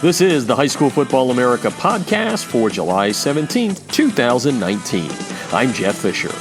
This is the High School Football America podcast for July 17th, 2019. I'm Jeff Fisher.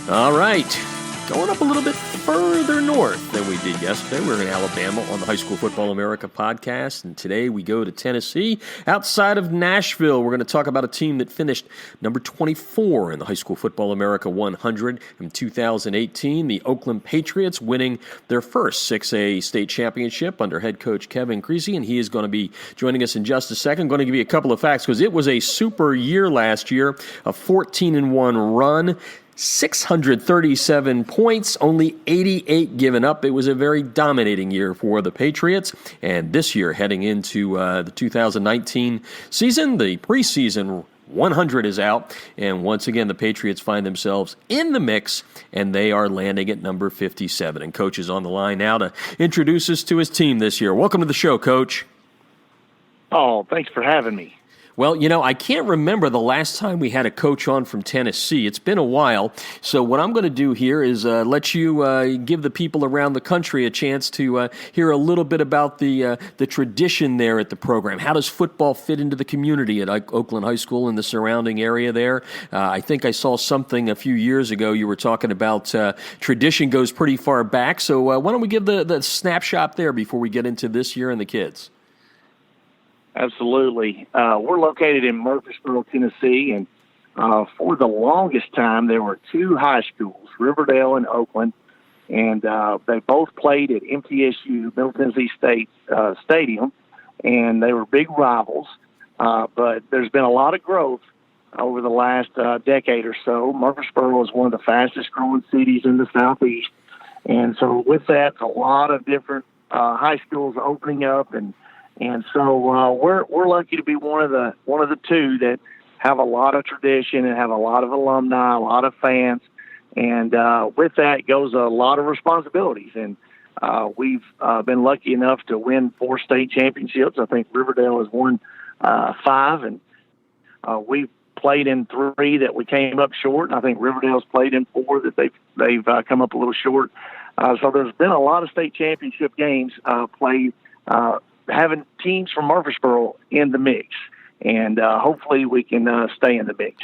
All right, going up a little bit further north than we did yesterday. We're in Alabama on the High School Football America podcast, and today we go to Tennessee, outside of Nashville. We're going to talk about a team that finished number 24 in the High School Football America 100 in 2018, the Oakland Patriots, winning their first 6A state championship under head coach Kevin Creasy, and he is going to be joining us in just a second. I'm going to give you a couple of facts because it was a super year last year, a 14-1 run. 637 points, only 88 given up. It was a very dominating year for the Patriots. And this year, heading into the 2019 season, the preseason 100 is out. And once again, the Patriots find themselves in the mix, and they are landing at number 57. And Coach is on the line now to introduce us to his team this year. Welcome to the show, Coach. Oh, thanks for having me. Well, you know, I can't remember the last time we had a coach on from Tennessee. It's been a while. So what I'm going to do here is let you give the people around the country a chance to hear a little bit about the tradition there at the program. How does football fit into the community at Oakland High School and the surrounding area there? I think I saw something a few years ago. You were talking about tradition goes pretty far back. So why don't we give the snapshot there before we get into this year and the kids? Absolutely. We're located in Murfreesboro, Tennessee, and for the longest time there were two high schools, Riverdale and Oakland, and they both played at MTSU, Middle Tennessee State Stadium, and they were big rivals. But there's been a lot of growth over the last decade or so. Murfreesboro is one of the fastest growing cities in the Southeast, and so with that, a lot of different high schools opening up, and so we're lucky to be one of the two that have a lot of tradition and have a lot of alumni, a lot of fans, and with that goes a lot of responsibilities. And we've been lucky enough to win 4 state championships. I think Riverdale has won 5, and we've played in 3 that we came up short. And I think Riverdale's played in 4 that they've come up a little short. So there's been a lot of state championship games played. Having teams from Murfreesboro in the mix, and hopefully we can stay in the mix.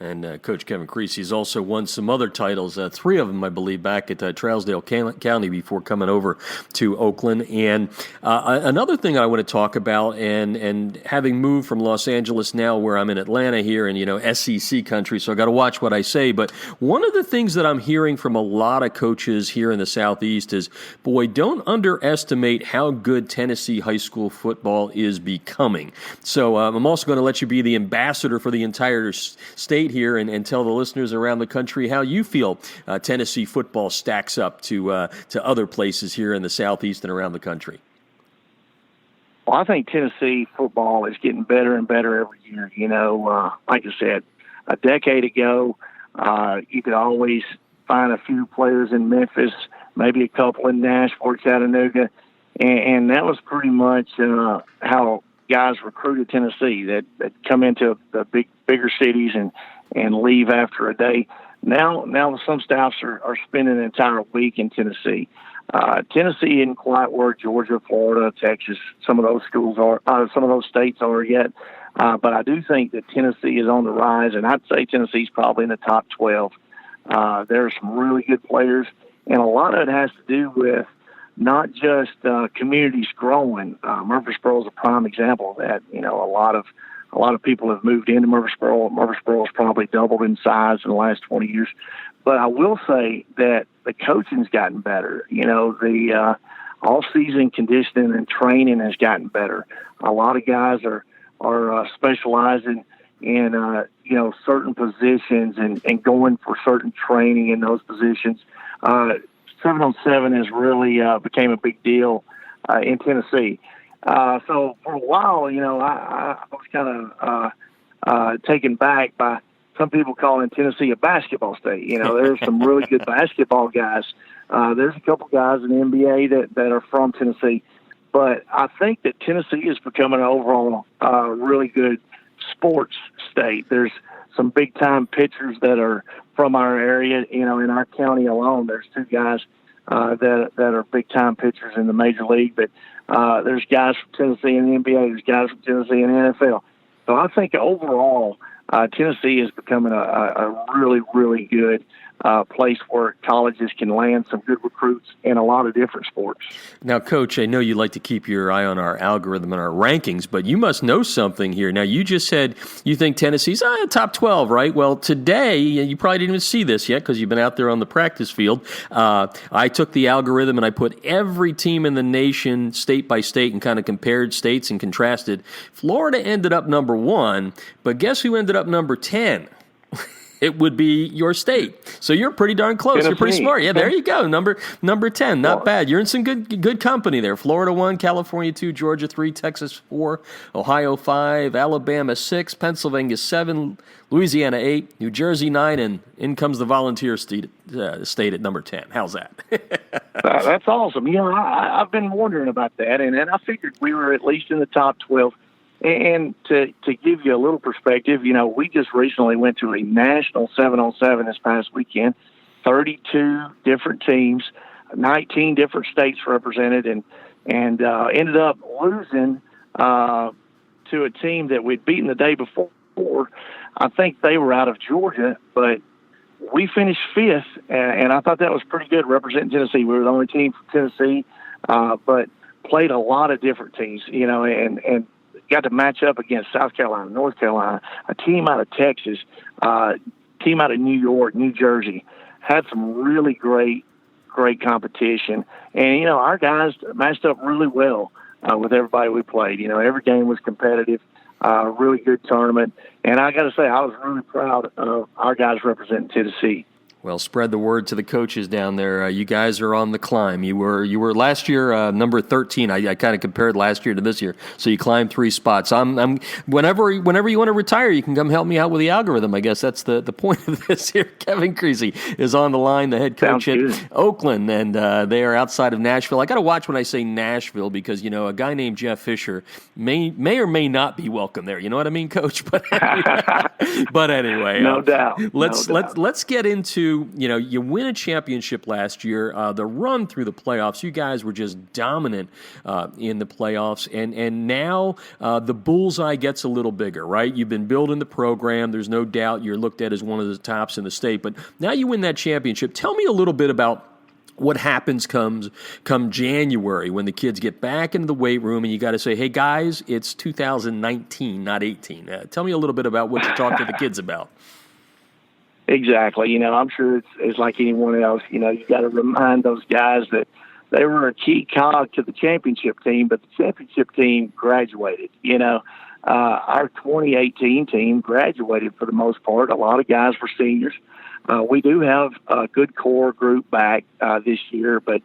And Coach Kevin Creasy has also won some other titles, 3 of them, I believe, back at Trousdale County before coming over to Oakland. And another thing I want to talk about, and having moved from Los Angeles now where I'm in Atlanta here and, you know, SEC country, so I got to watch what I say. But one of the things that I'm hearing from a lot of coaches here in the Southeast is, boy, don't underestimate how good Tennessee high school football is becoming. So I'm also going to let you be the ambassador for the entire state here and tell the listeners around the country how you feel Tennessee football stacks up to other places here in the Southeast and around the country. Well, I think Tennessee football is getting better and better every year. You know, like I said, a decade ago, you could always find a few players in Memphis, maybe a couple in Nashville, Chattanooga, and that was pretty much how guys recruited Tennessee that come into the bigger cities and leave after a day. Now some staffs are spending an entire week in Tennessee. Tennessee isn't quite where Georgia, Florida, Texas, some of those schools are, some of those states are yet. But I do think that Tennessee is on the rise, and I'd say Tennessee's probably in the top 12. There are some really good players, and a lot of it has to do with not just communities growing. Murfreesboro is a prime example of that. You know, a lot of people have moved into Murfreesboro. Murfreesboro's probably doubled in size in the last 20 years. But I will say that the coaching's gotten better. You know, the all-season conditioning and training has gotten better. A lot of guys are specializing in certain positions and going for certain training in those positions. 7-on-7 has really became a big deal in Tennessee. So for a while, you know, I was kind of taken back by some people calling Tennessee a basketball state. You know, there's some really good basketball guys. There's a couple guys in the NBA that are from Tennessee. But I think that Tennessee is becoming an overall really good sports state. There's some big-time pitchers that are from our area. You know, in our county alone, there's 2 guys that are big-time pitchers in the major league. But there's guys from Tennessee in the NBA. There's guys from Tennessee in the NFL. So I think overall, Tennessee is becoming a really, really good place where colleges can land some good recruits in a lot of different sports. Now, Coach, I know you like to keep your eye on our algorithm and our rankings, but you must know something here. Now, you just said you think Tennessee's top 12, right? Well, today, you probably didn't even see this yet because you've been out there on the practice field. I took the algorithm and I put every team in the nation state by state and kind of compared states and contrasted. Florida ended up number 1, but guess who ended up number 10? It would be your state. So you're pretty darn close. Tennessee. You're pretty smart. Yeah, there you go. Number 10. Not bad. You're in some good company there. Florida 1, California 2, Georgia 3, Texas 4, Ohio 5, Alabama 6, Pennsylvania 7, Louisiana 8, New Jersey 9, and in comes the volunteer state at number 10. How's that? That's awesome. I've been wondering about that, and I figured we were at least in the top 12. And to give you a little perspective, we just recently went to a national 7-on-7 this past weekend, 32 different teams, 19 different states represented, and ended up losing to a team that we'd beaten the day before. I think they were out of Georgia, but we finished 5th, and I thought that was pretty good representing Tennessee. We were the only team from Tennessee, but played a lot of different teams, and got to match up against South Carolina, North Carolina, a team out of Texas, team out of New York, New Jersey. Had some really great competition. And, our guys matched up really well with everybody we played. Every game was competitive, really good tournament. And I got to say, I was really proud of our guys representing Tennessee. Well, spread the word to the coaches down there. You guys are on the climb. You were last year number 13. I kind of compared last year to this year. So you climbed 3 spots. I'm whenever you want to retire, you can come help me out with the algorithm. I guess that's the point of this here. Kevin Creasy is on the line, the head coach at Oakland, and they are outside of Nashville. I got to watch when I say Nashville because a guy named Jeff Fisher may or may not be welcome there. You know what I mean, Coach? But anyway, no doubt. Let's get into. You win a championship last year. The run through the playoffs, you guys were just dominant in the playoffs, and now the bullseye gets a little bigger, right? You've been building the program. There's no doubt you're looked at as one of the tops in the state, but now you win that championship. Tell me a little bit about what happens come January when the kids get back into the weight room and you got to say, hey, guys, it's 2019, not 18. Tell me a little bit about what you talk to the kids about. Exactly. I'm sure it's like anyone else. You got to remind those guys that they were a key cog to the championship team, but the championship team graduated. Our 2018 team graduated for the most part. A lot of guys were seniors. We do have a good core group back this year, but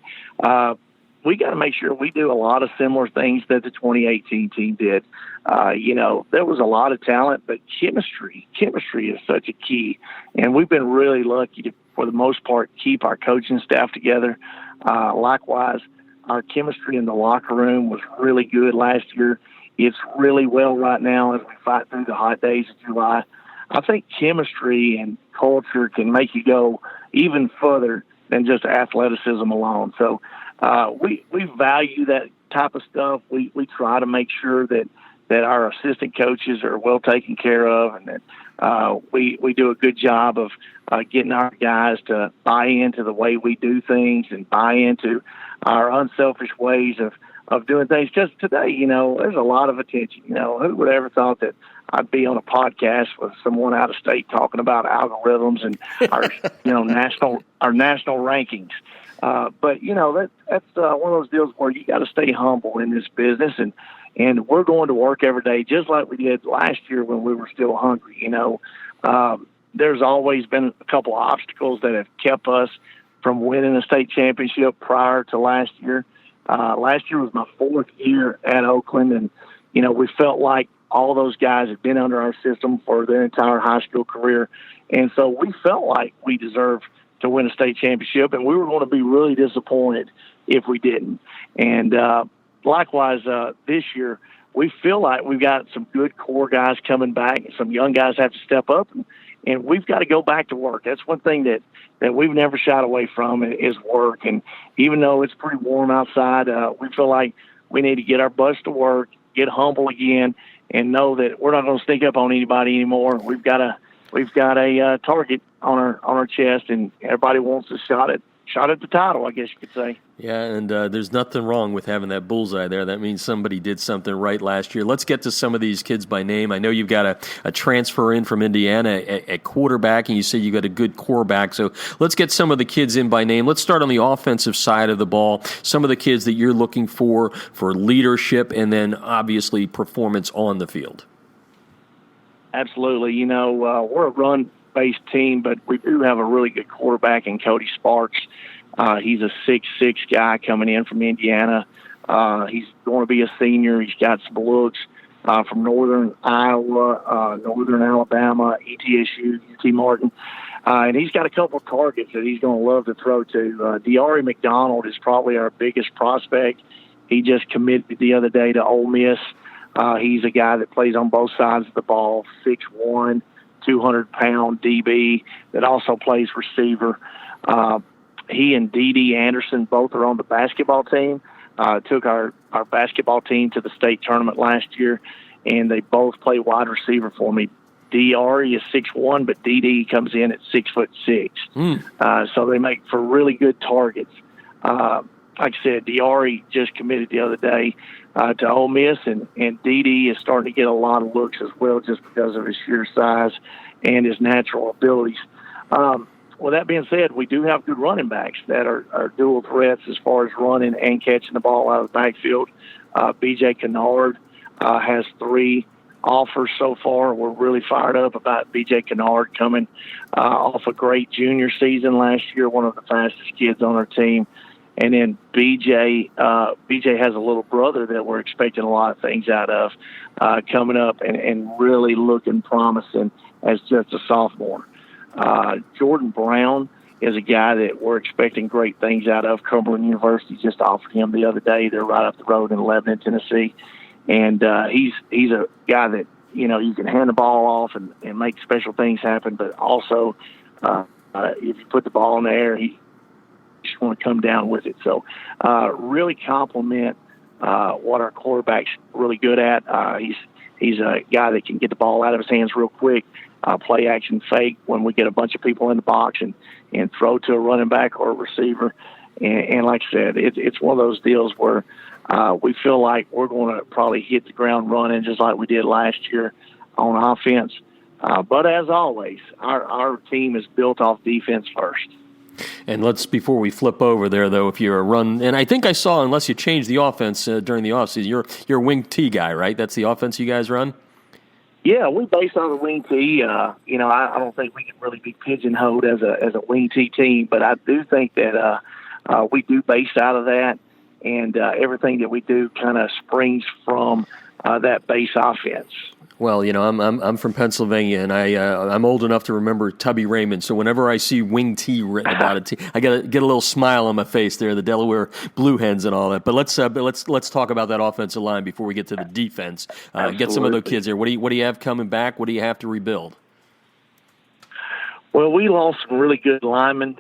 we got to make sure we do a lot of similar things that the 2018 team did. There was a lot of talent, but chemistry is such a key. And we've been really lucky to, for the most part, keep our coaching staff together. Likewise, our chemistry in the locker room was really good last year. It's really well right now as we fight through the hot days of July. I think chemistry and culture can make you go even further than just athleticism alone. So we value that type of stuff. We try to make sure that our assistant coaches are well taken care of, and that we do a good job of getting our guys to buy into the way we do things and buy into our unselfish ways of doing things. Just today, there's a lot of attention. Who would ever thought that I'd be on a podcast with someone out of state talking about algorithms and our national rankings. But that's one of those deals where you got to stay humble in this business, and we're going to work every day just like we did last year when we were still hungry. There's always been a couple of obstacles that have kept us from winning a state championship prior to last year. Last year was my 4th year at Oakland, and we felt like all of those guys had been under our system for their entire high school career, and so we felt like we deserved to win a state championship, and we were going to be really disappointed if we didn't. And likewise, this year, we feel like we've got some good core guys coming back, and some young guys have to step up And we've got to go back to work. That's one thing that we've never shied away from is work. And even though it's pretty warm outside, we feel like we need to get our butts to work, get humble again, and know that we're not going to sneak up on anybody anymore. We've got a target on our chest, and everybody wants a shot at the title, I guess you could say. Yeah, and there's nothing wrong with having that bullseye there. That means somebody did something right last year. Let's get to some of these kids by name. I know you've got a transfer in from Indiana at quarterback, and you say you got a good quarterback. So let's get some of the kids in by name. Let's start on the offensive side of the ball. Some of the kids that you're looking for leadership and then obviously performance on the field. Absolutely. We're a run-based team, but we do have a really good quarterback in Cody Sparks. He's a 6'6" guy coming in from Indiana. He's going to be a senior. He's got some looks from northern Iowa, northern Alabama, ETSU, UT Martin. And he's got a couple of targets that he's going to love to throw to. De'Ari McDonald is probably our biggest prospect. He just committed the other day to Ole Miss. He's a guy that plays on both sides of the ball, 6'1", 200-pound DB that also plays receiver. He and D.D. Anderson both are on the basketball team. Took our basketball team to the state tournament last year, and they both play wide receiver for me. De'Ari is 6'1", but D.D. comes in at 6'6". So they make for really good targets. Like I said, De'Ari just committed the other day to Ole Miss, and D.D. is starting to get a lot of looks as well just because of his sheer size and his natural abilities. With that being said, we do have good running backs that are dual threats as far as running and catching the ball out of the backfield. B.J. Kennard has 3 offers so far. We're really fired up about B.J. Kennard coming off a great junior season last year, one of the fastest kids on our team. And then B.J. has a little brother that we're expecting a lot of things out of coming up and really looking promising as just a sophomore. Jordan Brown is a guy that we're expecting great things out of. Cumberland University just offered him the other day. They're right up the road in Lebanon, Tennessee. And he's a guy that, you can hand the ball off and make special things happen, but also if you put the ball in the air, he just want to come down with it. So really compliment what our quarterback's really good at. He's a guy that can get the ball out of his hands real quick, play action fake when we get a bunch of people in the box and throw to a running back or a receiver. And like I said, it's one of those deals where we feel like we're going to probably hit the ground running just like we did last year on offense. But as always, our team is built off defense first. And before we flip over there, though, if you're a run, and I think I saw, unless you change the offense during the offseason, you're a wing T guy, right? That's the offense you guys run? Yeah, we base on the wing T. I don't think we can really be pigeonholed as a wing T team, but I do think that we do base out of that, and everything that we do kind of springs from that base offense. Well, I'm from Pennsylvania, and I'm old enough to remember Tubby Raymond. So whenever I see wing T written about it, I get a little smile on my face there. The Delaware Blue Hens and all that. But let's talk about that offensive line before we get to the defense. Get some of those kids here. What do you have coming back? What do you have to rebuild? Well, we lost some really good linemen.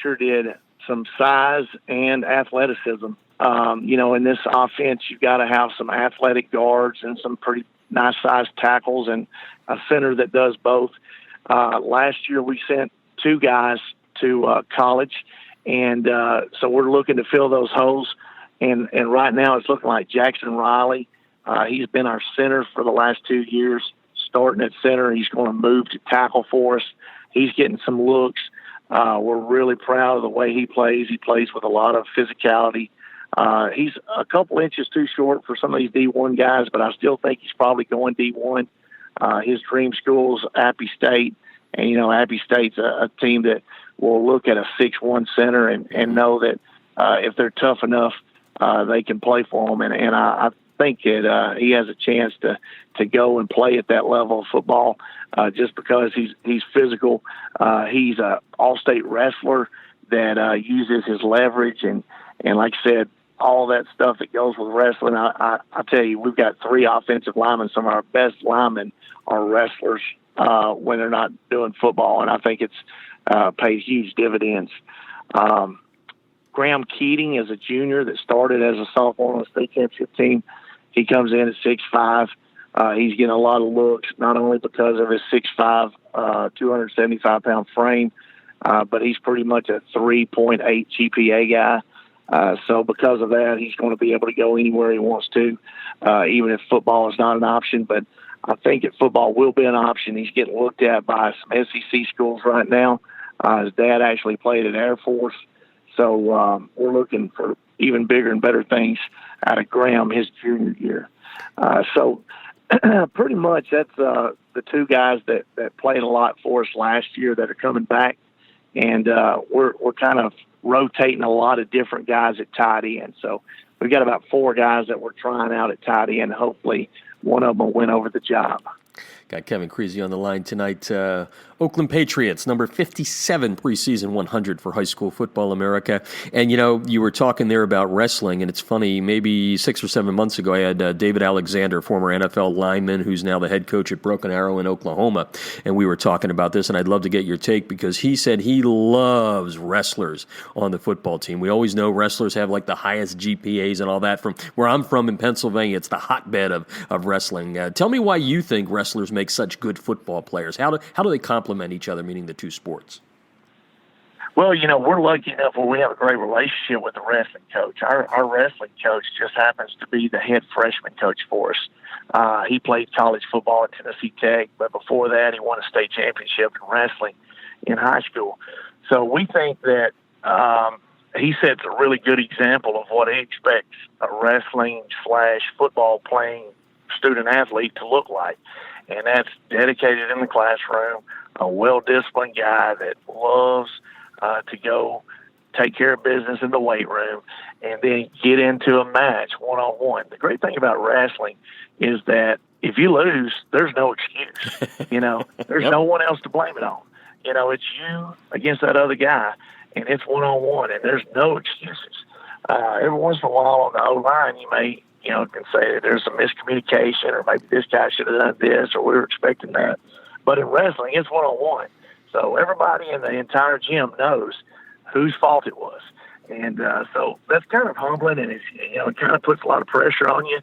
Sure did. Some size and athleticism. In this offense, you've got to have some athletic guards and some pretty nice-sized tackles and a center that does both. Last year we sent 2 guys to college, and so we're looking to fill those holes. And right now it's looking like Jackson Riley. He's been our center for the last 2 years, starting at center. He's going to move to tackle for us. He's getting some looks. We're really proud of the way he plays. He plays with a lot of physicality. He's a couple inches too short for some of these D1 guys, but I still think he's probably going D1. His dream school's Appy State, and Appy State's a team that will look at a 6'1" center and know that if they're tough enough, they can play for them. And I think that he has a chance to go and play at that level of football just because he's physical. He's an all-state wrestler that uses his leverage and like I said, all that stuff that goes with wrestling. I tell you, we've got 3 offensive linemen. Some of our best linemen are wrestlers when they're not doing football, and I think it's paid huge dividends. Graham Keating is a junior that started as a sophomore on the state championship team. He comes in at 6'5". He's getting a lot of looks, not only because of his 6'5", 275-pound frame, but he's pretty much a 3.8 GPA guy. So because of that, he's going to be able to go anywhere he wants to, even if football is not an option. But I think that football will be an option. He's getting looked at by some SEC schools right now. His dad actually played at Air Force. So we're looking for even bigger and better things out of Graham his junior year. So pretty much that's the 2 guys that played a lot for us last year that are coming back. And we're kind of rotating a lot of different guys at tight end. So we've got about 4 guys that we're trying out at tight end. Hopefully one of them will win over the job. Got Kevin Creasy on the line tonight. Oakland Patriots, number 57 preseason 100 for high school football America. And, you were talking there about wrestling, and it's funny, maybe 6 or 7 months ago, I had David Alexander, former NFL lineman, who's now the head coach at Broken Arrow in Oklahoma, and we were talking about this, and I'd love to get your take because he said he loves wrestlers on the football team. We always know wrestlers have like the highest GPAs and all that. From where I'm from in Pennsylvania, it's the hotbed of wrestling. Tell me why you think wrestlers make such good football players. How do they complement each other, meaning the 2 sports? Well, we're lucky enough where we have a great relationship with the wrestling coach. Our wrestling coach just happens to be the head freshman coach for us. He played college football at Tennessee Tech, but before that he won a state championship in wrestling in high school. So we think that he sets a really good example of what he expects a wrestling/football playing student athlete to look like. And that's dedicated in the classroom, a well-disciplined guy that loves to go take care of business in the weight room and then get into a match one-on-one. The great thing about wrestling is that if you lose, there's no excuse. There's no one else to blame it on. It's you against that other guy, and it's one-on-one, and there's no excuses. Every once in a while on the O-line, you may can say that there's some miscommunication or maybe this guy should have done this or we were expecting that. But in wrestling, it's one-on-one. So everybody in the entire gym knows whose fault it was. And so that's kind of humbling, and it kind of puts a lot of pressure on you.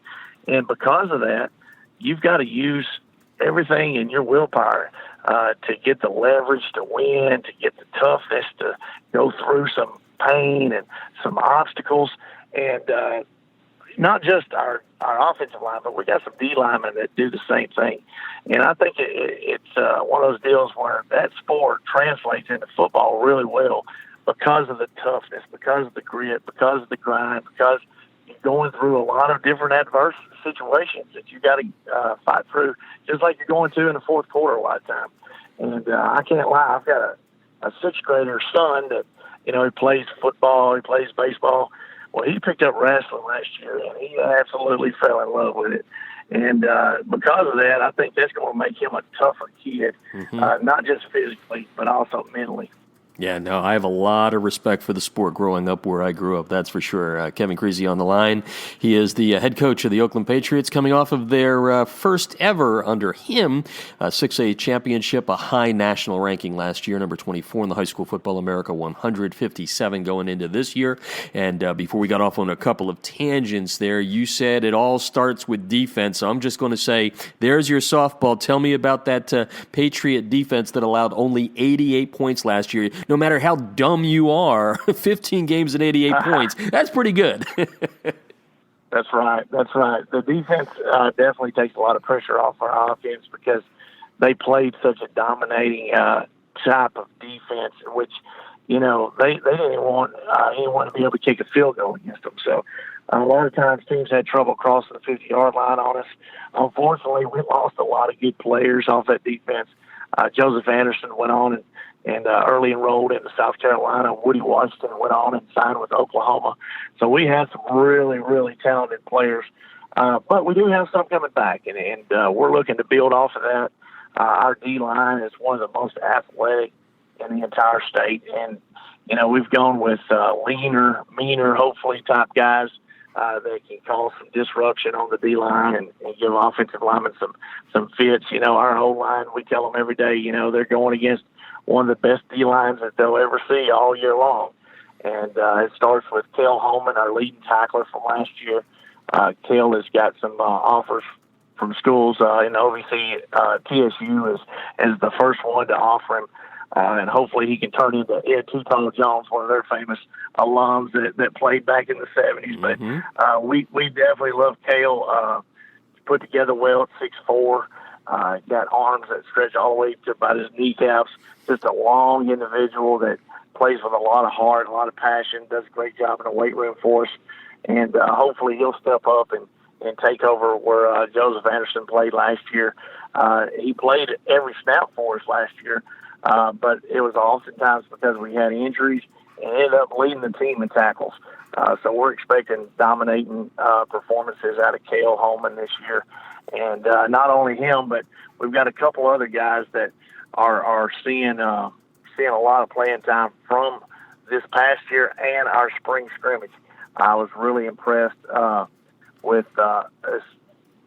And because of that, you've got to use everything in your willpower to get the leverage to win, to get the toughness to go through some pain and some obstacles. And not just our offensive line, but we got some D linemen that do the same thing. And I think it's one of those deals where that sport translates into football really well because of the toughness, because of the grit, because of the grind, because you're going through a lot of different adverse situations that you got to fight through, just like you're going to in the fourth quarter a lot of time. And I can't lie, I've got a 6th grader son that, he plays football, he plays baseball. Well, he picked up wrestling last year, and he absolutely fell in love with it. And because of that, I think that's going to make him a tougher kid, not just physically, but also mentally. Yeah, no, I have a lot of respect for the sport growing up where I grew up, that's for sure. Kevin Creasy on the line. He is the head coach of the Oakland Patriots, coming off of their first ever, under him, 6A championship, a high national ranking last year, number 24 in the High School Football America, 157 going into this year. And before we got off on a couple of tangents there, you said it all starts with defense. So I'm just going to say, there's your softball. Tell me about that Patriot defense that allowed only 88 points last year. No matter how dumb you are, 15 games and 88 points, that's pretty good. That's right. The defense definitely takes a lot of pressure off our offense because they played such a dominating type of defense, which, they didn't want anyone to be able to kick a field goal against them. So a lot of times teams had trouble crossing the 50-yard line on us. Unfortunately, we lost a lot of good players off that defense. Joseph Anderson went on and early enrolled into South Carolina. Woody Washington went on and signed with Oklahoma. So we had some really, really talented players. But we do have some coming back, and we're looking to build off of that. Our D-line is one of the most athletic in the entire state. And, we've gone with leaner, meaner, hopefully, type guys that can cause some disruption on the D-line and give offensive linemen some fits. Our whole line, we tell them every day, they're going against one of the best D-lines that they'll ever see all year long. And it starts with Kel Holman, our leading tackler from last year. Kel has got some offers from schools in OVC. TSU is the first one to offer him. And hopefully he can turn into Ed Tuttle Jones, one of their famous alums that played back in the 70s. Mm-hmm. But we definitely love Cale. Put together well at 6'4". Got arms that stretch all the way to about his kneecaps. Just a long individual that plays with a lot of heart, a lot of passion, does a great job in the weight room for us. And hopefully he'll step up and take over where Joseph Anderson played last year. He played every snap for us last year. But it was oftentimes because we had injuries and ended up leading the team in tackles. So we're expecting dominating performances out of Cale Holman this year. And not only him, but we've got a couple other guys that are seeing a lot of playing time from this past year and our spring scrimmage. I was really impressed with this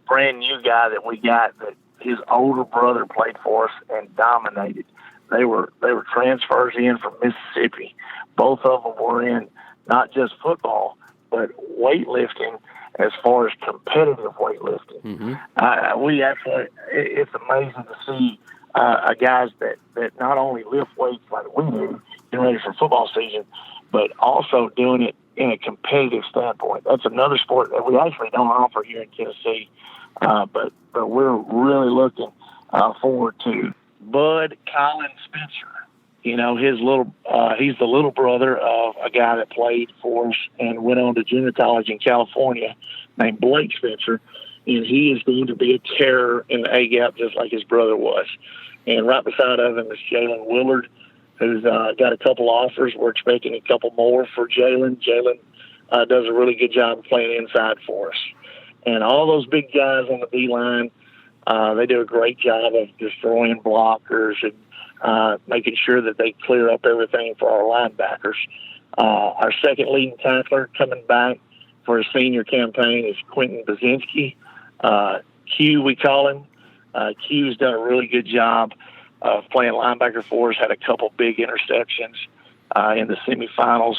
brand new guy that we got that his older brother played for us and dominated. They were transfers in from Mississippi. Both of them were in not just football, but weightlifting as far as competitive weightlifting. Mm-hmm. It's amazing to see guys that not only lift weights like we do, getting ready for football season, but also doing it in a competitive standpoint. That's another sport that we actually don't offer here in Tennessee, but we're really looking forward to. Bud Colin Spencer, he's the little brother of a guy that played for us and went on to junior college in California named Blake Spencer, and he is going to be a terror in the A-gap just like his brother was. And right beside of him is Jalen Willard, who's got a couple offers. We're expecting a couple more for Jalen. Jalen does a really good job of playing inside for us. And all those big guys on the D-line, they do a great job of destroying blockers and making sure that they clear up everything for our linebackers. Our second leading tackler coming back for his senior campaign is Quentin Bazinski. Q, we call him. Q's done a really good job of playing linebacker for us, had a couple big interceptions in the semifinals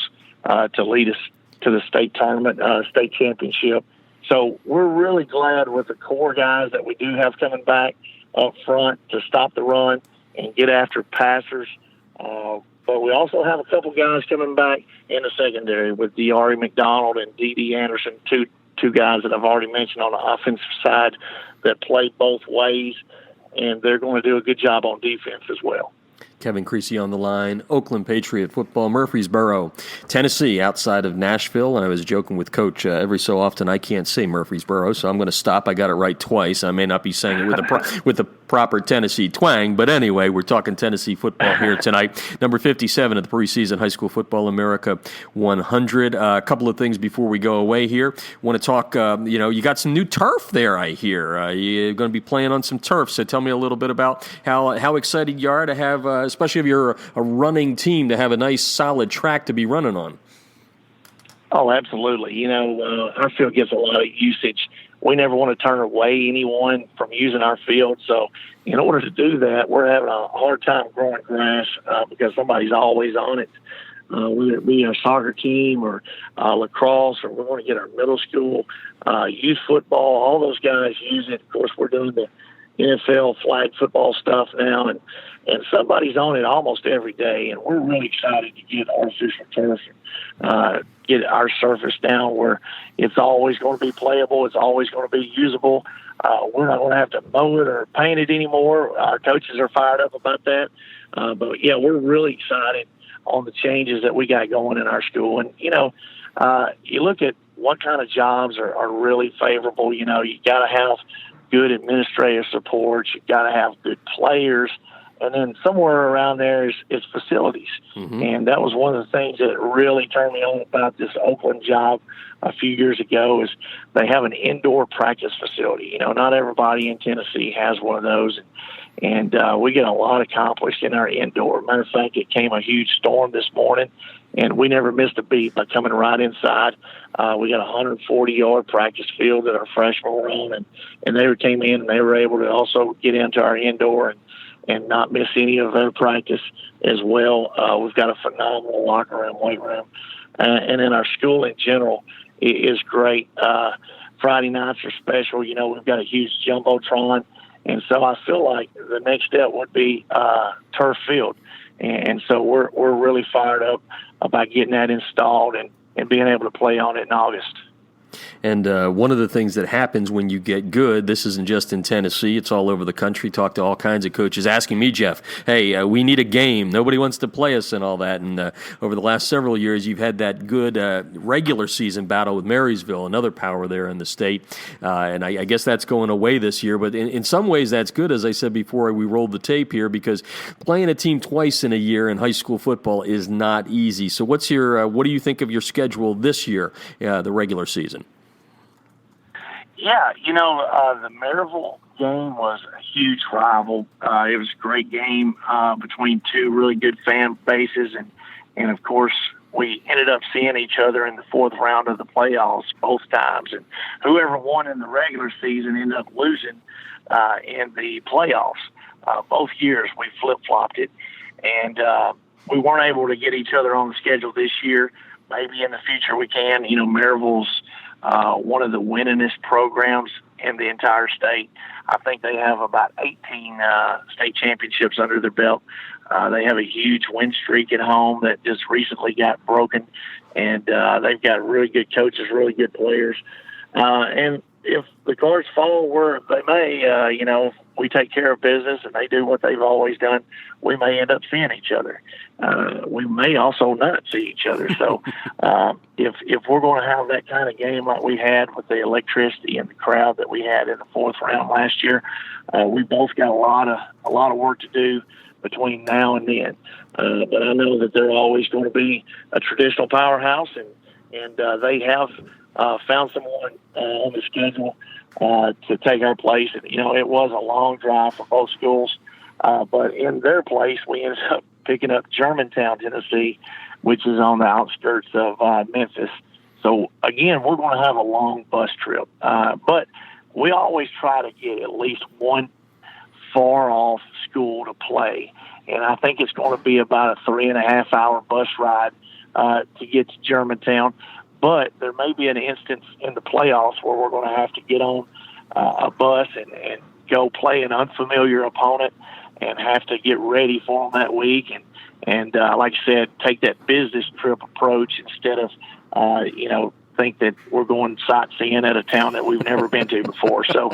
to lead us to the state tournament, state championship. So we're really glad with the core guys that we do have coming back up front to stop the run and get after passers. But we also have a couple guys coming back in the secondary with D'Ari McDonald and D.D. Anderson, two guys that I've already mentioned on the offensive side that play both ways, and they're going to do a good job on defense as well. Kevin Creasy on the line, Oakland Patriot football, Murfreesboro, Tennessee, outside of Nashville. And I was joking with Coach every so often I can't say Murfreesboro, so I'm going to stop. I got it right twice. I may not be saying it with the proper Tennessee twang, but anyway, we're talking Tennessee football here tonight. Number 57 of the preseason High School Football America 100. A couple of things before we go away here. Want to talk, you got some new turf there, I hear. You're going to be playing on some turf, so tell me a little bit about how excited you are to have, especially if you're a running team, to have a nice solid track to be running on. Oh, absolutely. Our field gets a lot of usage. We never want to turn away anyone from using our field. So in order to do that, we're having a hard time growing grass because somebody's always on it. Whether it be a soccer team or lacrosse, or we want to get our middle school, youth football, all those guys use it. Of course, we're doing the NFL flag football stuff now, and somebody's on it almost every day, and we're really excited to get artificial turf and get our surface down where it's always going to be playable, it's always going to be usable. We're not going to have to mow it or paint it anymore. Our coaches are fired up about that. But, yeah, we're really excited on the changes that we got going in our school. And, you look at what kind of jobs are really favorable. You got to have good administrative support. You got to have good players. And then somewhere around there is facilities. Mm-hmm. And that was one of the things that really turned me on about this Oakland job a few years ago is they have an indoor practice facility. Not everybody in Tennessee has one of those. And we get a lot accomplished in our indoor. Matter of fact, it came a huge storm this morning, and we never missed a beat by coming right inside. We got a 140-yard practice field that our freshmen were on, and they came in and they were able to also get into our indoor and not miss any of their practice as well. We've got a phenomenal locker room, weight room, and then our school in general is great. Friday nights are special. We've got a huge jumbotron, and so I feel like the next step would be turf field, and so we're really fired up about getting that installed and being able to play on it in August. And one of the things that happens when you get good, this isn't just in Tennessee, it's all over the country. Talk to all kinds of coaches asking me, Jeff, hey, we need a game. Nobody wants to play us and all that. And over the last several years, you've had that good regular season battle with Marysville, another power there in the state. And I guess that's going away this year. But in some ways, that's good, as I said before we rolled the tape here, because playing a team twice in a year in high school football is not easy. So what do you think of your schedule this year, the regular season? Yeah, the Maryville game was a huge rival. It was a great game between two really good fan bases, and of course, we ended up seeing each other in the fourth round of the playoffs both times, and whoever won in the regular season ended up losing in the playoffs. Both years we flip-flopped it, and we weren't able to get each other on the schedule this year. Maybe in the future we can. Maryville's one of the winningest programs in the entire state. I think they have about 18 state championships under their belt. They have a huge win streak at home that just recently got broken, and they've got really good coaches, really good players. And if the cards fall where they may, if we take care of business and they do what they've always done, we may end up seeing each other. We may also not see each other. So if we're going to have that kind of game like we had with the electricity and the crowd that we had in the fourth round last year, we both got a lot of work to do between now and then. But I know that they're always going to be a traditional powerhouse, and they have found someone on the schedule to take our place. And, it was a long drive for both schools, but in their place, we ended up picking up Germantown, Tennessee, which is on the outskirts of Memphis. So, again, we're going to have a long bus trip, but we always try to get at least one far-off school to play, and I think it's going to be about a 3.5-hour bus ride to get to Germantown. But there may be an instance in the playoffs where we're going to have to get on a bus and go play an unfamiliar opponent and have to get ready for them that week. And like I said, take that business trip approach instead of, think that we're going sightseeing at a town that we've never been to before. So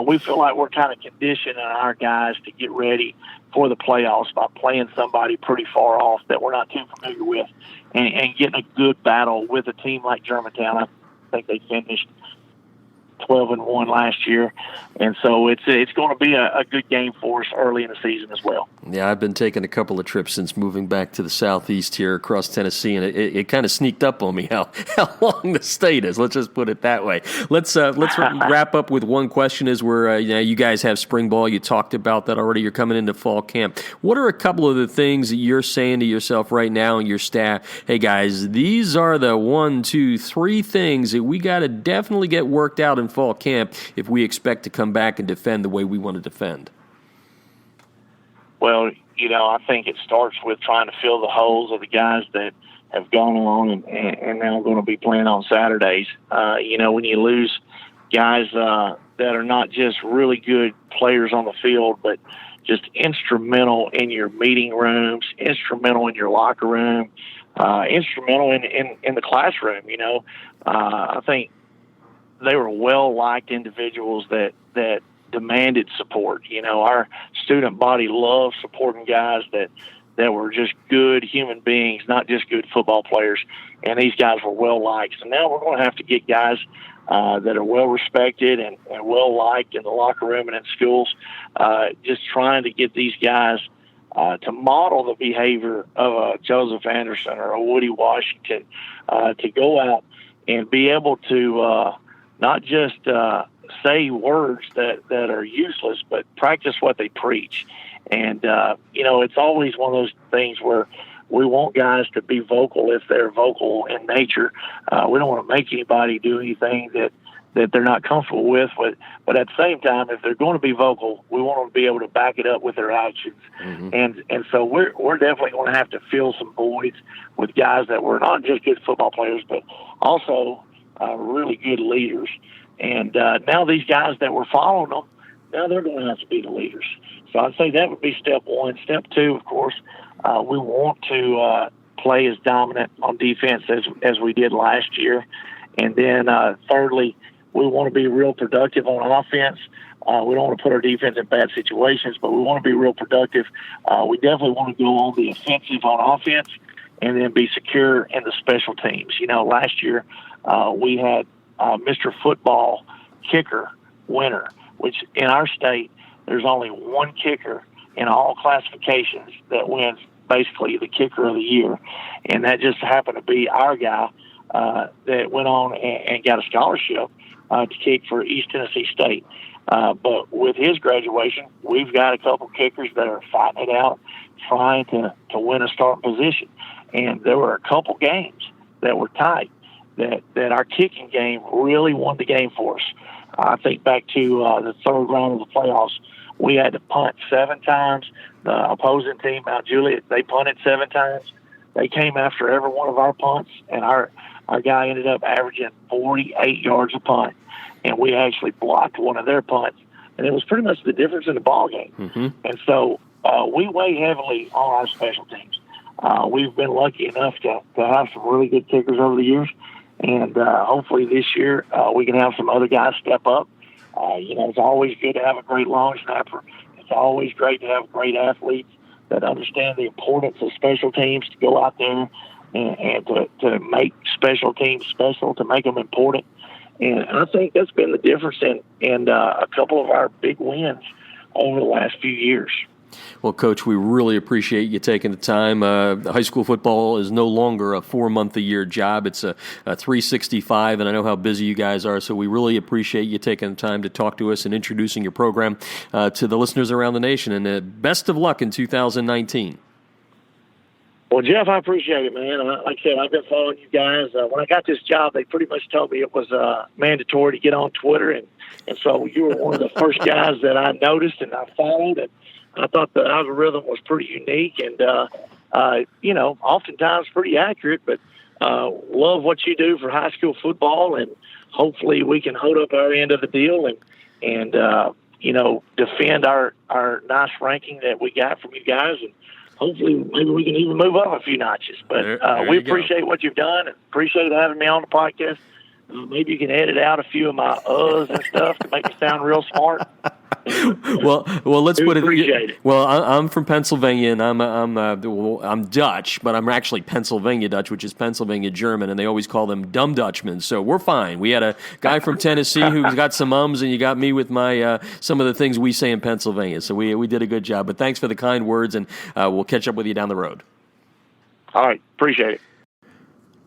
we feel like we're kind of conditioning our guys to get ready for the playoffs by playing somebody pretty far off that we're not too familiar with and getting a good battle with a team like Germantown. I think they finished 12-1 last year, and so it's going to be a good game for us early in the season as well. Yeah, I've been taking a couple of trips since moving back to the southeast here across Tennessee, and it kind of sneaked up on me how long the state is. Let's just put it that way. Let's wrap up with one question as you guys have spring ball. You talked about that already. You're coming into fall camp. What are a couple of the things that you're saying to yourself right now and your staff? Hey guys, these are the 1, 2, 3 things that we got to definitely get worked out in fall camp if we expect to come back and defend the way we want to defend. Well, I think it starts with trying to fill the holes of the guys that have gone along and now going to be playing on Saturdays. When you lose guys that are not just really good players on the field, but just instrumental in your meeting rooms, instrumental in your locker room, instrumental in the classroom, I think they were well-liked individuals that demanded support. Our student body loved supporting guys that were just good human beings, not just good football players, and these guys were well-liked. So now we're going to have to get guys that are well-respected and well-liked in the locker room and in schools, just trying to get these guys to model the behavior of a Joseph Anderson or a Woody Washington, to go out and be able to not just say words that are useless, but practice what they preach. And, it's always one of those things where we want guys to be vocal if they're vocal in nature. We don't want to make anybody do anything that they're not comfortable with. But at the same time, if they're going to be vocal, we want them to be able to back it up with their actions. Mm-hmm. And so we're definitely going to have to fill some voids with guys that were not just good football players, but also really good leaders. And now these guys that were following them, now they're going to have to be the leaders. So I'd say that would be step one. Step two, of course, we want to play as dominant on defense as we did last year. And then thirdly, we want to be real productive on offense. We don't want to put our defense in bad situations, but we want to be real productive. We definitely want to go on the offensive on offense and then be secure in the special teams. Last year we had Mr. Football kicker winner, which in our state, there's only one kicker in all classifications that wins basically the kicker of the year. And that just happened to be our guy that went on and got a scholarship to kick for East Tennessee State. But with his graduation, we've got a couple kickers that are fighting it out, trying to win a starting position. And there were a couple games that were tight that our kicking game really won the game for us. I think back to the third round of the playoffs, we had to punt 7 times. The opposing team, Mount Juliet, they punted 7 times. They came after every one of our punts, and our guy ended up averaging 48 yards a punt. And we actually blocked one of their punts, and it was pretty much the difference in the ball game. Mm-hmm. And so we weigh heavily on our special teams. We've been lucky enough to have some really good kickers over the years, and hopefully this year we can have some other guys step up. It's always good to have a great long snapper. It's always great to have great athletes that understand the importance of special teams, to go out there and to make special teams special, to make them important. And I think that's been the difference in a couple of our big wins over the last few years. Well, Coach, we really appreciate you taking the time. High school football is no longer a 4-month-a-year job. It's a 365, and I know how busy you guys are, so we really appreciate you taking the time to talk to us and introducing your program to the listeners around the nation. And best of luck in 2019. Well, Jeff, I appreciate it, man. Like I said, I've been following you guys. When I got this job, they pretty much told me it was mandatory to get on Twitter, and so you were one of the first guys that I noticed and I followed, and I thought the algorithm was pretty unique and, oftentimes pretty accurate, but love what you do for high school football, and hopefully we can hold up our end of the deal and defend our nice ranking that we got from you guys, and hopefully maybe we can even move up a few notches. But we appreciate what you've done and appreciate having me on the podcast. Maybe you can edit out a few of my uhs and stuff to make me sound real smart. Well, let's put it. Appreciate it. Well, I'm from Pennsylvania, and I'm Dutch, but I'm actually Pennsylvania Dutch, which is Pennsylvania German, and they always call them dumb Dutchmen. So we're fine. We had a guy from Tennessee who's got some ums, and you got me with my some of the things we say in Pennsylvania. So we did a good job. But thanks for the kind words, and we'll catch up with you down the road. All right, appreciate it.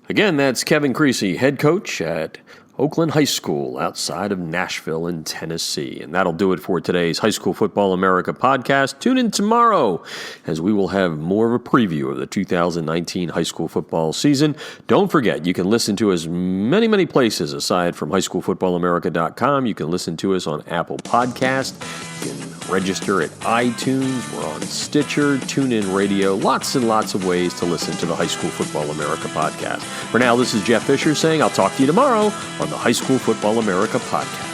Again, that's Kevin Creasy, head coach at Oakland High School outside of Nashville in Tennessee. And that'll do it for today's High School Football America podcast. Tune in tomorrow as we will have more of a preview of the 2019 high school football season. Don't forget, you can listen to us many, many places aside from highschoolfootballamerica.com. You can listen to us on Apple Podcast. You can register at iTunes. We're on Stitcher, TuneIn Radio. Lots and lots of ways to listen to the High School Football America podcast. For now, this is Jeff Fisher saying I'll talk to you tomorrow on the High School Football America podcast.